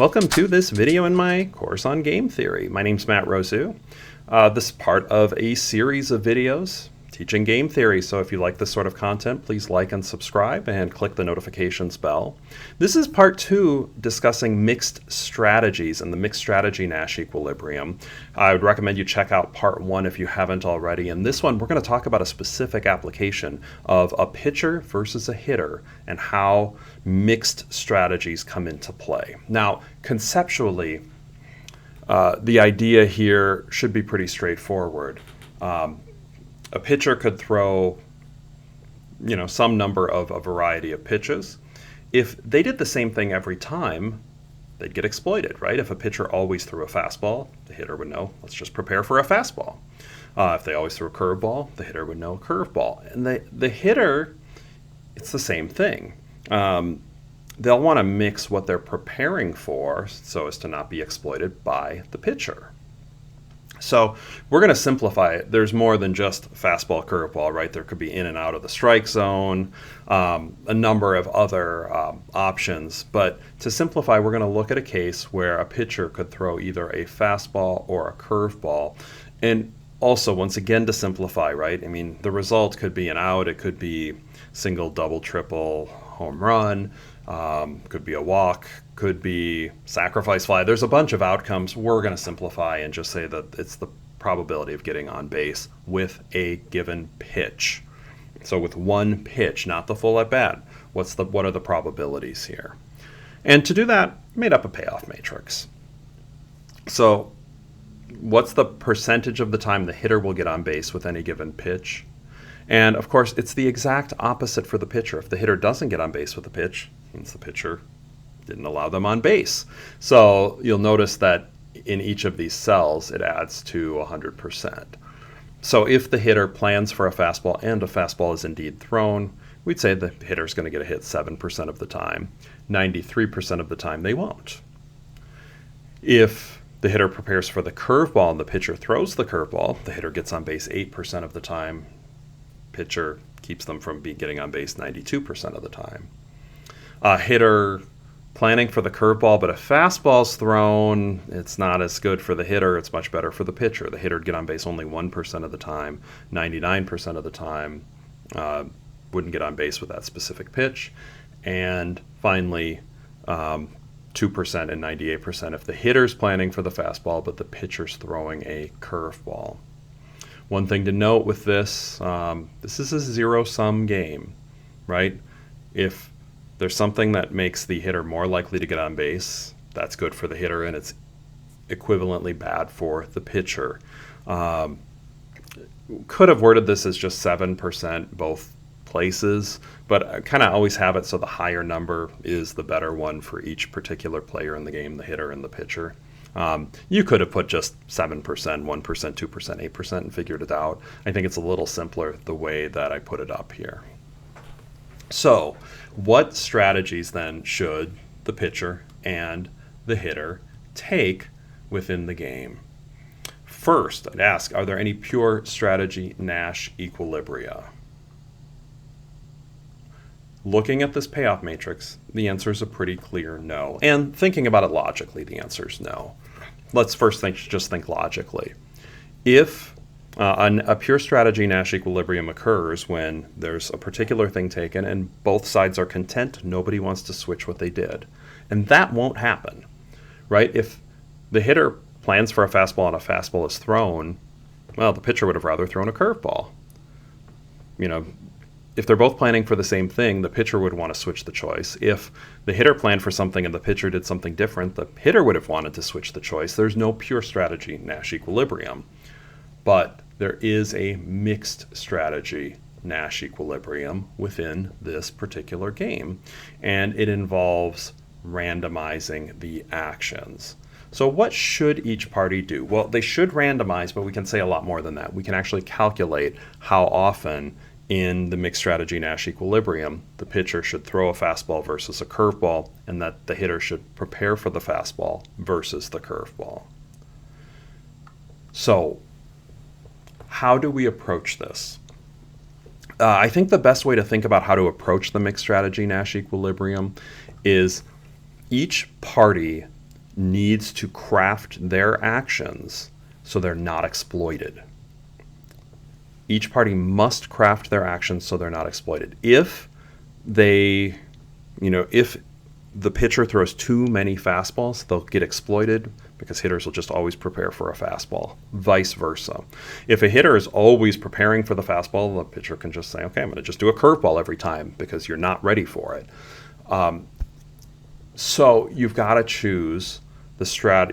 Welcome to this video in my course on game theory. My name's Matt Rosu. This is part of a series of videos teaching game theory, so if you like this sort of content, please like and subscribe and click the notifications bell. This is part 2 discussing mixed strategies and the mixed strategy Nash equilibrium. I would recommend you check out part 1 if you haven't already. In this one, we're going to talk about a specific application of a pitcher versus a hitter and how mixed strategies come into play. Now, conceptually, the idea here should be pretty straightforward. A pitcher could throw, some number of a variety of pitches. If they did the same thing every time, they'd get exploited, right? If a pitcher always threw a fastball, the hitter would know, let's just prepare for a fastball. If they always threw a curveball, the hitter would know a curveball. And the hitter, it's the same thing. They'll want to mix what they're preparing for so as to not be exploited by the pitcher. So we're going to simplify it. There's more than just fastball, curveball, right? There could be in and out of the strike zone, a number of other options. But to simplify, we're going to look at a case where a pitcher could throw either a fastball or a curveball. And also, once again, to simplify, right? I mean, the result could be an out. It could be single, double, triple, home run. Could be a walk, could be sacrifice fly. There's a bunch of outcomes. We're going to simplify and just say that it's the probability of getting on base with a given pitch. So with one pitch, not the full at bat, what are the probabilities here? And to do that, I made up a payoff matrix. So what's the percentage of the time the hitter will get on base with any given pitch? And of course, it's the exact opposite for the pitcher. If the hitter doesn't get on base with the pitch, it means the pitcher didn't allow them on base. So you'll notice that in each of these cells, it adds to 100%. So if the hitter plans for a fastball and a fastball is indeed thrown, we'd say the hitter's going to get a hit 7% of the time. 93% of the time, they won't. If the hitter prepares for the curveball and the pitcher throws the curveball, the hitter gets on base 8% of the time. Pitcher keeps them from getting on base 92% of the time. A hitter planning for the curveball, but a fastball's thrown, it's not as good for the hitter, it's much better for the pitcher. The hitter would get on base only 1% of the time, 99% of the time wouldn't get on base with that specific pitch. And finally, 2% and 98% if the hitter's planning for the fastball, but the pitcher's throwing a curveball. One thing to note with this, this is a zero-sum game, right? If there's something that makes the hitter more likely to get on base, that's good for the hitter, and it's equivalently bad for the pitcher. Could have worded this as just 7% both places, but I kind of always have it so the higher number is the better one for each particular player in the game, the hitter and the pitcher. You could have put just 7%, 1%, 2%, 8% and figured it out. I think it's a little simpler the way that I put it up here. So what strategies then should the pitcher and the hitter take within the game? First, I'd ask, are there any pure strategy Nash equilibria? Looking at this payoff matrix, the answer is a pretty clear no. And thinking about it logically, the answer is no. Let's first just think logically. If a pure strategy Nash equilibrium occurs when there's a particular thing taken and both sides are content, nobody wants to switch what they did. And that won't happen, right? If the hitter plans for a fastball and a fastball is thrown, well, the pitcher would have rather thrown a curveball. If they're both planning for the same thing, the pitcher would want to switch the choice. If the hitter planned for something and the pitcher did something different, the hitter would have wanted to switch the choice. There's no pure strategy Nash equilibrium. But there is a mixed strategy Nash equilibrium within this particular game. And it involves randomizing the actions. So what should each party do? Well, they should randomize, but we can say a lot more than that. We can actually calculate how often in the mixed strategy Nash equilibrium, the pitcher should throw a fastball versus a curveball, and that the hitter should prepare for the fastball versus the curveball. So, how do we approach this? I think the best way to think about how to approach the mixed strategy Nash equilibrium is each party needs to craft their actions so they're not exploited. Each party must craft their actions so they're not exploited. If they, if the pitcher throws too many fastballs, they'll get exploited because hitters will just always prepare for a fastball. Vice versa. If a hitter is always preparing for the fastball, the pitcher can just say, okay, I'm going to just do a curveball every time because you're not ready for it. So you've got to choose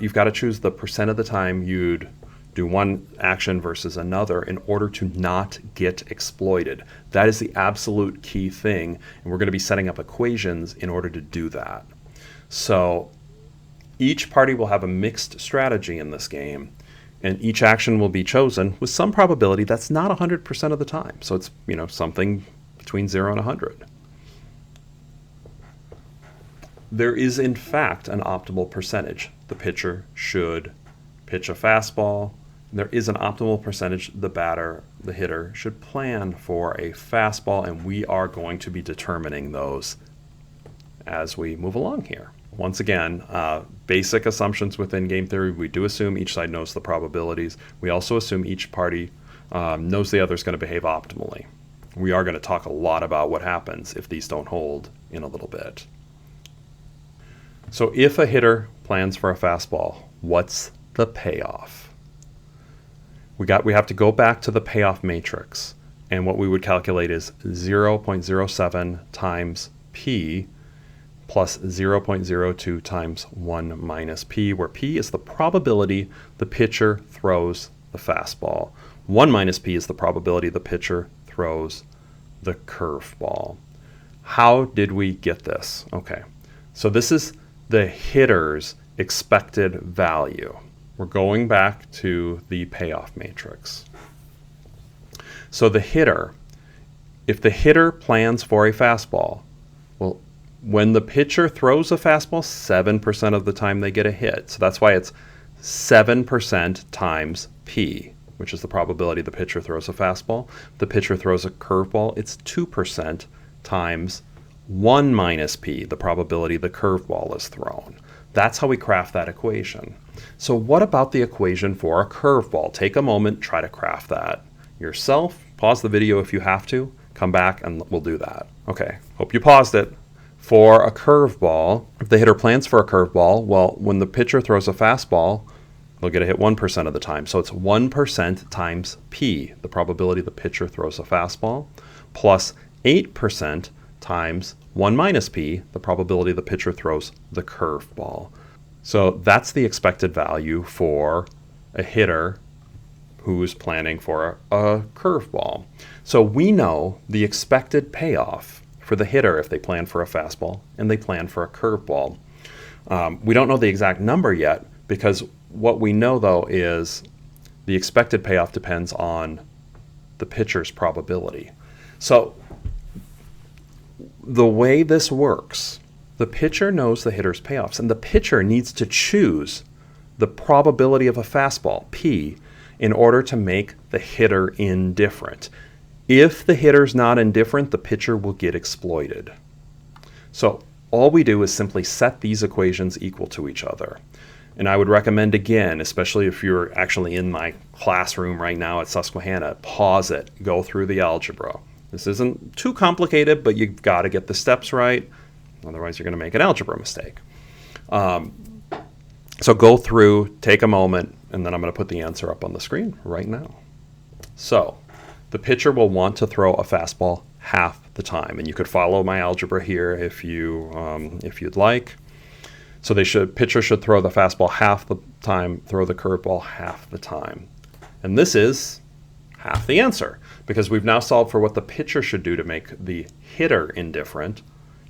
you've got to choose the percent of the time you'd do one action versus another in order to not get exploited. That is the absolute key thing, and we're going to be setting up equations in order to do that. So each party will have a mixed strategy in this game, and each action will be chosen with some probability that's not 100% of the time. So it's, something between 0 and 100. There is, in fact, an optimal percentage. The pitcher should pitch a fastball. There is an optimal percentage the hitter, should plan for a fastball, and we are going to be determining those as we move along here. Once again, basic assumptions within game theory. We do assume each side knows the probabilities. We also assume each party knows the other is going to behave optimally. We are going to talk a lot about what happens if these don't hold in a little bit. So if a hitter plans for a fastball, what's the payoff? We have to go back to the payoff matrix, and what we would calculate is 0.07 times p plus 0.02 times 1 minus p, where p is the probability the pitcher throws the fastball. 1 minus p is the probability the pitcher throws the curveball. How did we get this? Okay, so this is the hitter's expected value. We're going back to the payoff matrix. So the hitter, if the hitter plans for a fastball, well, when the pitcher throws a fastball, 7% of the time they get a hit. So that's why it's 7% times P, which is the probability the pitcher throws a fastball. If the pitcher throws a curveball, it's 2% times 1 minus P, the probability the curveball is thrown. That's how we craft that equation. So what about the equation for a curveball? Take a moment, try to craft that yourself. Pause the video if you have to. Come back and we'll do that. Okay, hope you paused it. For a curveball, if the hitter plans for a curveball, well, when the pitcher throws a fastball, they'll get a hit 1% of the time. So it's 1% times P, the probability the pitcher throws a fastball, plus 8% times 1 minus P, the probability the pitcher throws the curveball. So that's the expected value for a hitter who's planning for a curveball. So we know the expected payoff for the hitter if they plan for a fastball and they plan for a curveball. We don't know the exact number yet, because what we know though is the expected payoff depends on the pitcher's probability. So the way this works, the pitcher knows the hitter's payoffs, and the pitcher needs to choose the probability of a fastball, P, in order to make the hitter indifferent. If the hitter's not indifferent, the pitcher will get exploited. So all we do is simply set these equations equal to each other. And I would recommend, again, especially if you're actually in my classroom right now at Susquehanna, pause it, go through the algebra. This isn't too complicated, but you've got to get the steps right. Otherwise, you're going to make an algebra mistake. So go through, take a moment, and then I'm going to put the answer up on the screen right now. So the pitcher will want to throw a fastball half the time. And you could follow my algebra here if you'd like. So pitcher should throw the fastball half the time, throw the curveball half the time. And this is half the answer, because we've now solved for what the pitcher should do to make the hitter indifferent.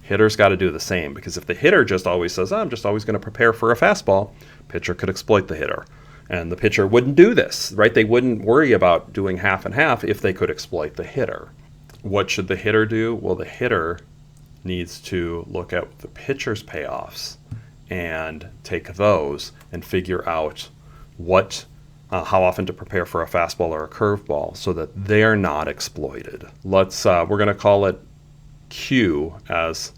Hitter's got to do the same, because if the hitter just always says, I'm just always going to prepare for a fastball, pitcher could exploit the hitter. And the pitcher wouldn't do this, right? They wouldn't worry about doing half and half if they could exploit the hitter. What should the hitter do? Well, the hitter needs to look at the pitcher's payoffs and take those and figure out how often to prepare for a fastball or a curveball so that they're not exploited. We're going to call it Q as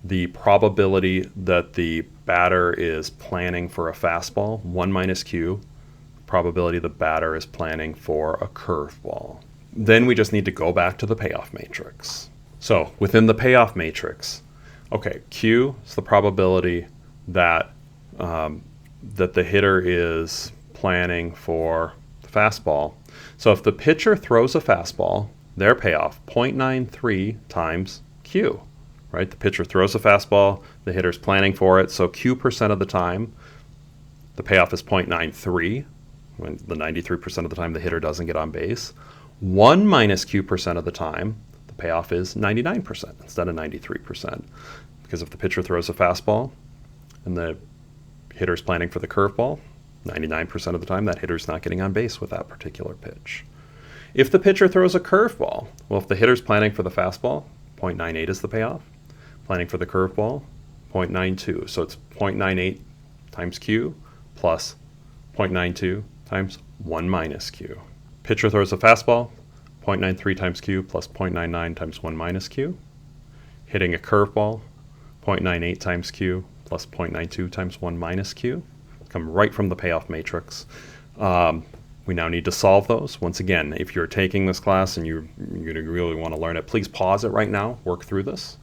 the probability that the batter is planning for a fastball, 1 minus Q, probability the batter is planning for a curveball. Then we just need to go back to the payoff matrix. So within the payoff matrix, okay, Q is the probability that that the hitter is planning for the fastball. So if the pitcher throws a fastball, their payoff, 0.93 times Q, right? The pitcher throws a fastball, the hitter's planning for it, so Q% of the time, the payoff is 0.93, when the 93% of the time the hitter doesn't get on base. 1 minus Q% of the time, the payoff is 99% instead of 93%. Because if the pitcher throws a fastball and the hitter's planning for the curveball, 99% of the time that hitter's not getting on base with that particular pitch. If the pitcher throws a curveball, well, if the hitter's planning for the fastball, 0.98 is the payoff. Planning for the curveball, 0.92. So it's 0.98 times Q plus 0.92 times 1 minus Q. Pitcher throws a fastball, 0.93 times Q plus 0.99 times 1 minus Q. Hitting a curveball, 0.98 times Q plus 0.92 times 1 minus Q. Come right from the payoff matrix. We now need to solve those. Once again, if you're taking this class and you're going to really want to learn it, please pause it right now, work through this.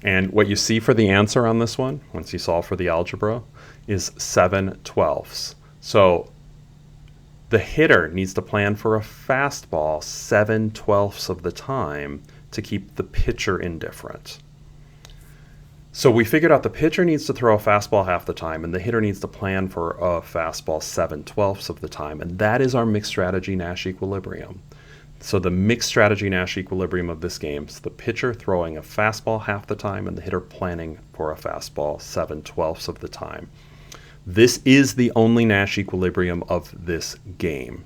And what you see for the answer on this one, once you solve for the algebra, is 7/12. So the hitter needs to plan for a fastball 7/12 of the time to keep the pitcher indifferent. So we figured out the pitcher needs to throw a fastball half the time and the hitter needs to plan for a fastball 7/12 of the time. And that is our mixed strategy Nash equilibrium. So the mixed strategy Nash equilibrium of this game is the pitcher throwing a fastball half the time and the hitter planning for a fastball 7/12 of the time. This is the only Nash equilibrium of this game.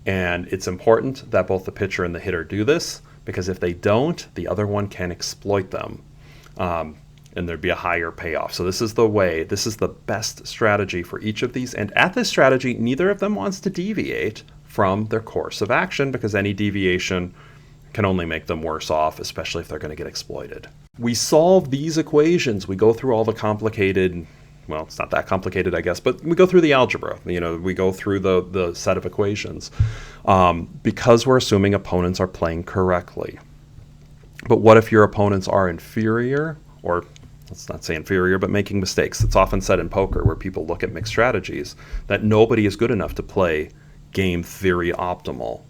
And it's important that both the pitcher and the hitter do this, because if they don't, the other one can exploit them. And there'd be a higher payoff. So this is the way, this is the best strategy for each of these. And at this strategy, neither of them wants to deviate from their course of action, because any deviation can only make them worse off, especially if they're going to get exploited. We solve these equations. We go through all the complicated, well, it's not that complicated, I guess, but we go through the algebra. You know, we go through the set of equations because we're assuming opponents are playing correctly. But what if your opponents are inferior, or let's not say inferior, but making mistakes? It's often said in poker, where people look at mixed strategies, that nobody is good enough to play game theory optimal.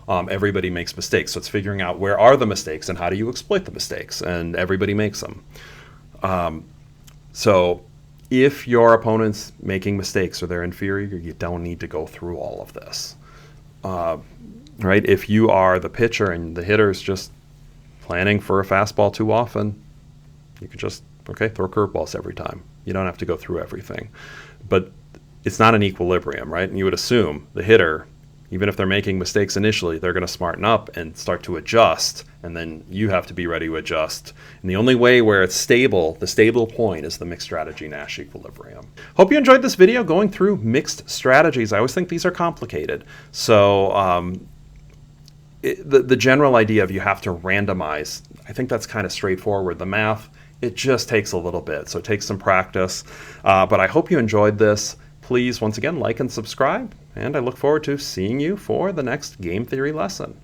Everybody makes mistakes. So it's figuring out where are the mistakes and how do you exploit the mistakes, and everybody makes them. So if your opponent's making mistakes or they're inferior, you don't need to go through all of this. Right? If you are the pitcher and the hitter's just planning for a fastball too often, you could just, okay, throw curveballs every time. You don't have to go through everything. But it's not an equilibrium, right? And you would assume the hitter, even if they're making mistakes initially, they're going to smarten up and start to adjust, and then you have to be ready to adjust. And the only way where it's stable, the stable point, is the mixed strategy Nash equilibrium. Hope you enjoyed this video going through mixed strategies. I always think these are complicated. So the general idea of you have to randomize, I think that's kind of straightforward. The math, it just takes a little bit, so it takes some practice. But I hope you enjoyed this. Please, once again, like and subscribe, and I look forward to seeing you for the next game theory lesson.